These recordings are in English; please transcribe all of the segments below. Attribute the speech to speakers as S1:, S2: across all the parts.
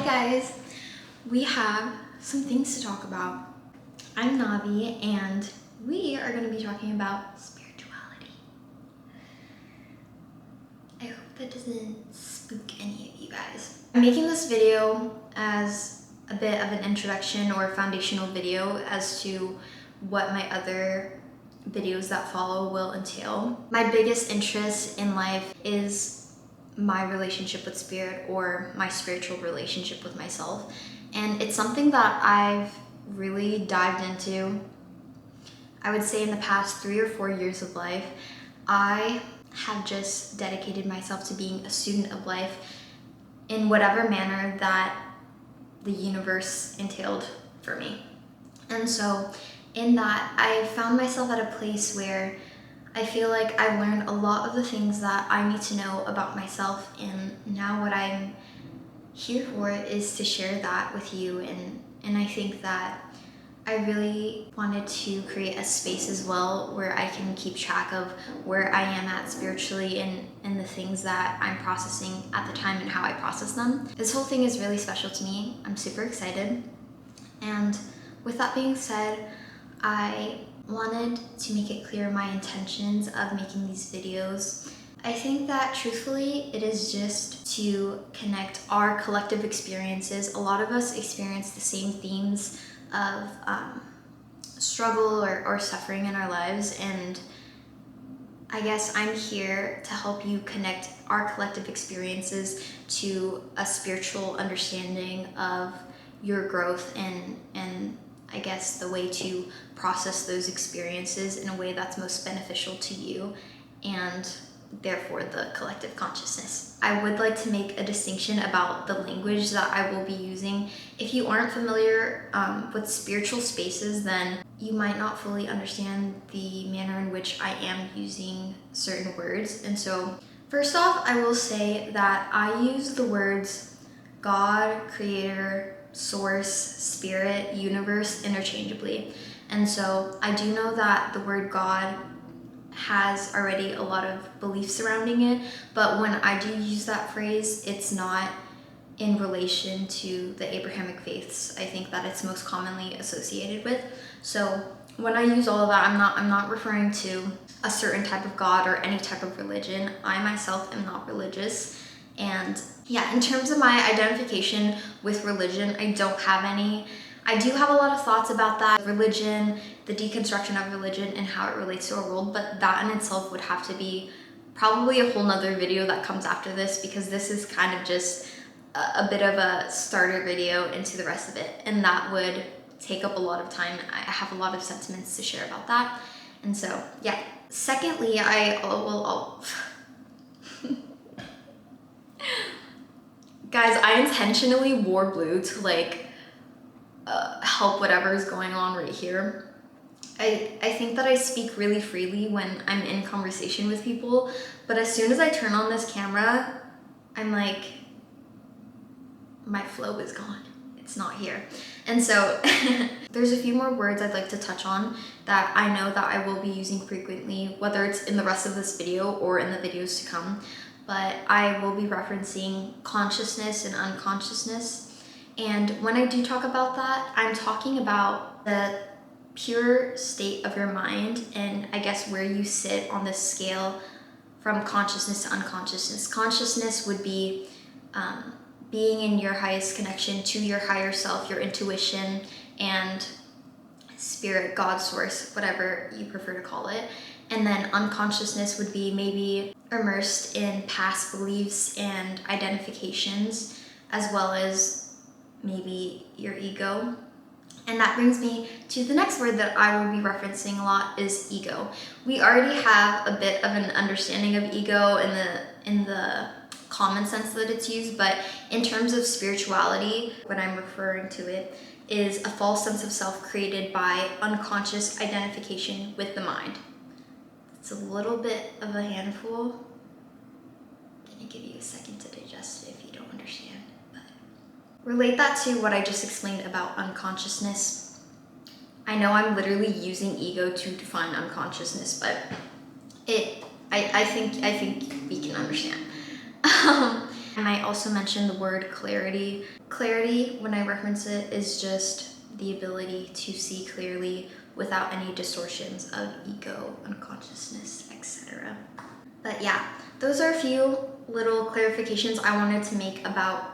S1: guys, we have some things to talk about. I'm Navi and we are going to be talking about spirituality. I hope that doesn't spook any of you guys. I'm making this video as a bit of an introduction or foundational video as to what my other videos that follow will entail. My biggest interest in life is my relationship with spirit, or my spiritual relationship with myself. And it's something that I've really dived into, I would say in the past 3 or 4 years of life. I have just dedicated myself to being a student of life in whatever manner that the universe entailed for me. And so in that, I found myself at a place where I feel like I've learned a lot of the things that I need to know about myself, and now what I'm here for is to share that with you. And I think that I really wanted to create a space as well where I can keep track of where I am at spiritually and the things that I'm processing at the time and how I process them. This whole thing is really special to me. I'm super excited. And with that being said, I wanted to make it clear my intentions of making these videos. I think that truthfully, it is just to connect our collective experiences. A lot of us experience the same themes of struggle or suffering in our lives, and I guess I'm here to help you connect our collective experiences to a spiritual understanding of your growth and I guess the way to process those experiences in a way that's most beneficial to you and therefore the collective consciousness. I would like to make a distinction about the language that I will be using. If you aren't familiar with spiritual spaces, then you might not fully understand the manner in which I am using certain words. And so first off, I will say that I use the words God, creator, source, spirit, universe interchangeably. And so I do know that the word God has already a lot of belief surrounding it, but when I do use that phrase, it's not in relation to the Abrahamic faiths I think that it's most commonly associated with. So when I use all of that, I'm not referring to a certain type of God or any type of religion. I myself am not religious. And yeah, in terms of my identification with religion, I don't have any. I do have a lot of thoughts about that, religion, the deconstruction of religion and how it relates to our world, but that in itself would have to be probably a whole nother video that comes after this, because this is kind of just a bit of a starter video into the rest of it, and that would take up a lot of time. I have a lot of sentiments to share about that. And so, yeah. Secondly, Guys, I intentionally wore blue to help whatever is going on right here. I think that I speak really freely when I'm in conversation with people, but as soon as I turn on this camera, I'm like, my flow is gone. It's not here. And so there's a few more words I'd like to touch on that I know that I will be using frequently, whether it's in the rest of this video or in the videos to come. But I will be referencing consciousness and unconsciousness. And when I do talk about that, I'm talking about the pure state of your mind and I guess where you sit on this scale from consciousness to unconsciousness. Consciousness would be being in your highest connection to your higher self, your intuition, and spirit, God, source, whatever you prefer to call it. And then unconsciousness would be maybe immersed in past beliefs and identifications, as well as maybe your ego. And that brings me to the next word that I will be referencing a lot is ego. We already have a bit of an understanding of ego in the common sense that it's used, but in terms of spirituality, what I'm referring to it is a false sense of self created by unconscious identification with the mind. It's a little bit of a handful. I'm gonna give you a second to digest it if you don't understand. But relate that to what I just explained about unconsciousness. I know I'm literally using ego to define unconsciousness, but I think we can understand. I might also mention the word clarity. Clarity, when I reference it, is just the ability to see clearly without any distortions of ego, unconsciousness, etc. But yeah, those are a few little clarifications I wanted to make about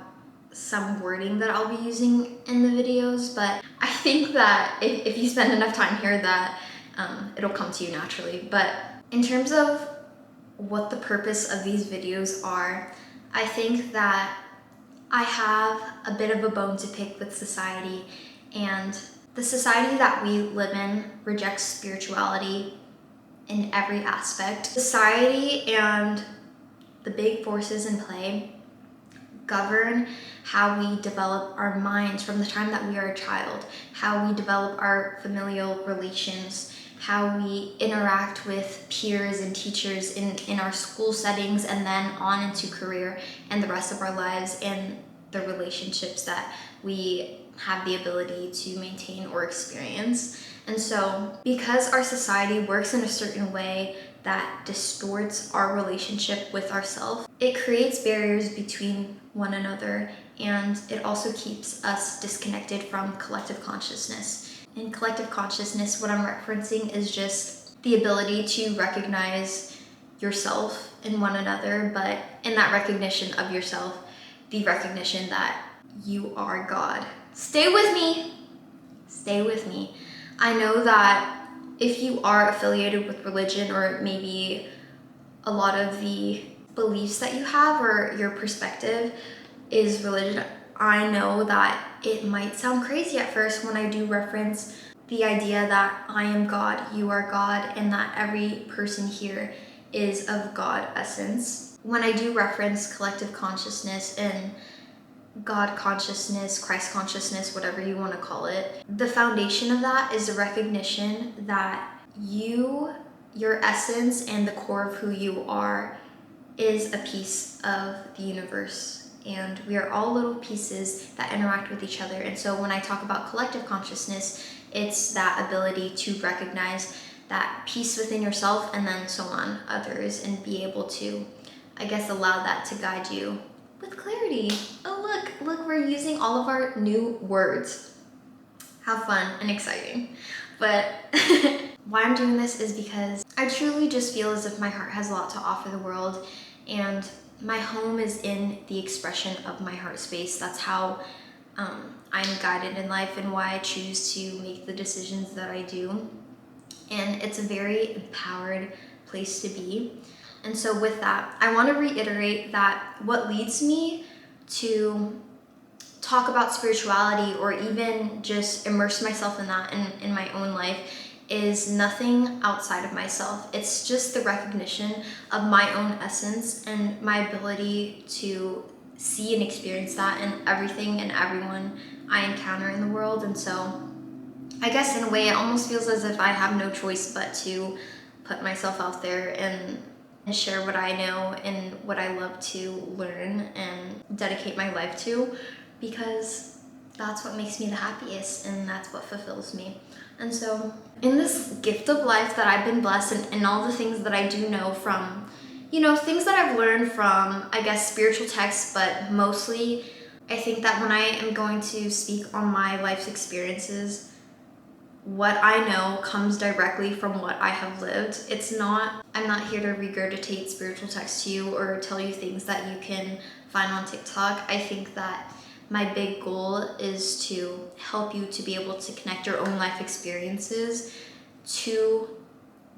S1: some wording that I'll be using in the videos, but I think that if you spend enough time here that it'll come to you naturally. But in terms of what the purpose of these videos are, I think that I have a bit of a bone to pick with society, and the society that we live in rejects spirituality in every aspect. Society and the big forces in play govern how we develop our minds from the time that we are a child, how we develop our familial relations, how we interact with peers and teachers in our school settings, and then on into career and the rest of our lives, and the relationships that we have the ability to maintain or experience. And so because our society works in a certain way that distorts our relationship with ourselves, it creates barriers between one another, and it also keeps us disconnected from collective consciousness. In collective consciousness, what I'm referencing is just the ability to recognize yourself in one another, but in that recognition of yourself, the recognition that you are God. Stay with me. Stay with me. I know that if you are affiliated with religion, or maybe a lot of the beliefs that you have or your perspective is religion, I know that it might sound crazy at first when I do reference the idea that I am God, you are God, and that every person here is of God essence. When I do reference collective consciousness and God consciousness, Christ consciousness, whatever you want to call it, the foundation of that is the recognition that your essence and the core of who you are is a piece of the universe. And we are all little pieces that interact with each other. And so when I talk about collective consciousness, it's that ability to recognize that piece within yourself, and then so on others, and be able to, I guess, allow that to guide you with clarity. Oh, look, we're using all of our new words. How fun and exciting. But why I'm doing this is because I truly just feel as if my heart has a lot to offer the world, and my home is in the expression of my heart space. That's how I'm guided in life, and why I choose to make the decisions that I do. And it's a very empowered place to be. And so with that, I want to reiterate that what leads me to talk about spirituality, or even just immerse myself in that in my own life, is nothing outside of myself. It's just the recognition of my own essence and my ability to see and experience that in everything and everyone I encounter in the world. And so I guess in a way it almost feels as if I have no choice but to put myself out there and share what I know and what I love to learn and dedicate my life to, because that's what makes me the happiest, and that's what fulfills me. And so in this gift of life that I've been blessed, and all the things that I do know from, things that I've learned from, I guess, spiritual texts, but mostly I think that when I am going to speak on my life's experiences, what I know comes directly from what I have lived. I'm not here to regurgitate spiritual texts to you or tell you things that you can find on TikTok. I think that my big goal is to help you to be able to connect your own life experiences to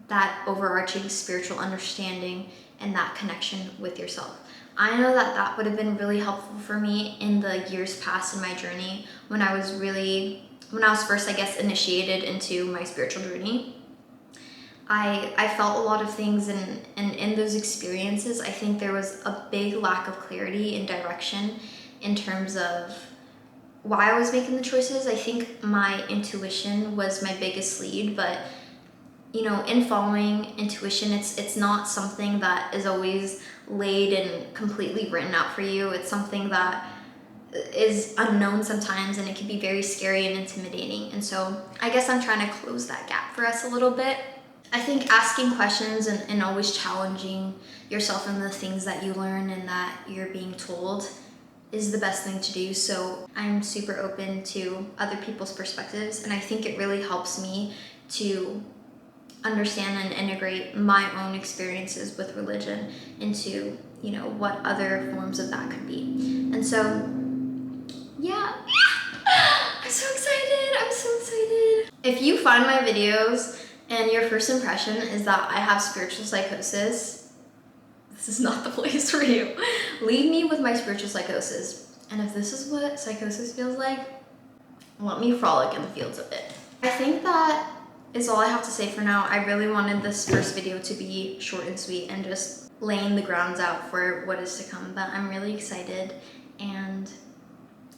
S1: that overarching spiritual understanding and that connection with yourself. I know that that would have been really helpful for me in the years past in my journey, when I was first, I guess, initiated into my spiritual journey. I felt a lot of things, and in those experiences, I think there was a big lack of clarity and direction in terms of why I was making the choices. I think my intuition was my biggest lead, but in following intuition, it's not something that is always laid and completely written out for you. It's something that is unknown sometimes, and it can be very scary and intimidating. And so I guess I'm trying to close that gap for us a little bit. I think asking questions and always challenging yourself in the things that you learn and that you're being told is the best thing to do. So I'm super open to other people's perspectives, and I think it really helps me to understand and integrate my own experiences with religion into, you know, what other forms of that could be. And so, yeah. I'm so excited. I'm so excited. If you find my videos and your first impression is that I have spiritual psychosis, this is not the place for you. Leave me with my spiritual psychosis. And if this is what psychosis feels like, let me frolic in the fields of it. I think that is all I have to say for now. I really wanted this first video to be short and sweet and just laying the grounds out for what is to come, but I'm really excited, and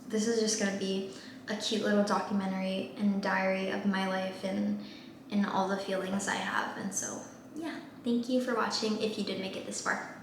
S1: this is just gonna be a cute little documentary and diary of my life and all the feelings I have. And so, yeah, thank you for watching if you did make it this far.